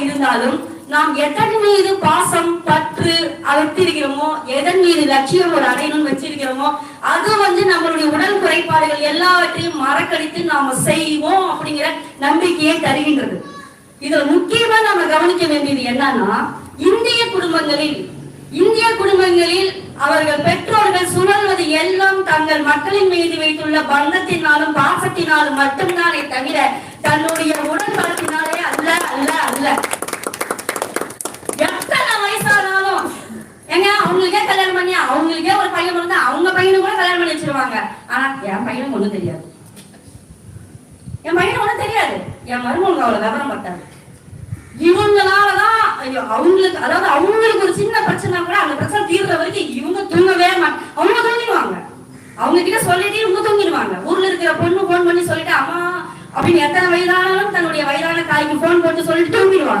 இருந்தாலும் நாம் எதன் மீது பாசம் பற்று வைத்திருக்கிறோமோ, எதன் மீது லட்சியம் ஒரு அடையணும்னு வச்சிருக்கிறோமோ, அது நம்மளுடைய உடல் குறைபாடுகள் எல்லாவற்றையும் மறக்கடித்து நாம செய்வோம் அப்படிங்கிற நம்பிக்கையை தருகின்றது. இதுல முக்கியமா நாம கவனிக்க வேண்டியது என்னன்னா, இந்திய குடும்பங்களில் அவர்கள் பெற்றோர்கள் சுழல்வது எல்லாம் தங்கள் மக்களின் மீது வைத்துள்ள பந்தத்தினாலும் பாசத்தினாலும் மட்டும்தானே தவிர தன்னுடைய உடல்பலத்தினாலே அல்ல அல்ல அல்ல. எத்தனை வயசானாலும் ஏங்க அவங்களுக்கே கல்யாணம் பண்ணி அவங்களுக்கே ஒரு பையன் இருந்தா அவங்க பையனு கூட கல்யாணம் பண்ணி வச்சிருவாங்க. ஆனா என் பையனுக்கு ஒண்ணும் தெரியாது, என் பையனுக்கு ஒண்ணும் தெரியாது, என் மருமகனுக்கு அவ்வளவு விவரம் பட்டாரு. இவங்களாலதான் அவங்களுக்கு, அதாவது அவங்களுக்கு ஒரு சின்ன பிரச்சனை கூட அந்த பிரச்சனை தீர்ற வரைக்கும் இவங்க தூங்கவே அவங்க தூங்கிடுவாங்க. அவங்க கிட்ட சொல்லிட்டு இவங்க தூங்கிடுவாங்க. ஊர்ல இருக்கிற பொண்ணு போன் பண்ணி சொல்லிட்டு அம்மா அப்படின்னு எத்தனை வயதானாலும் தன்னுடைய வயதான தாய்க்கு போன் போட்டு சொல்லிட்டு தூங்கிடுவாங்க.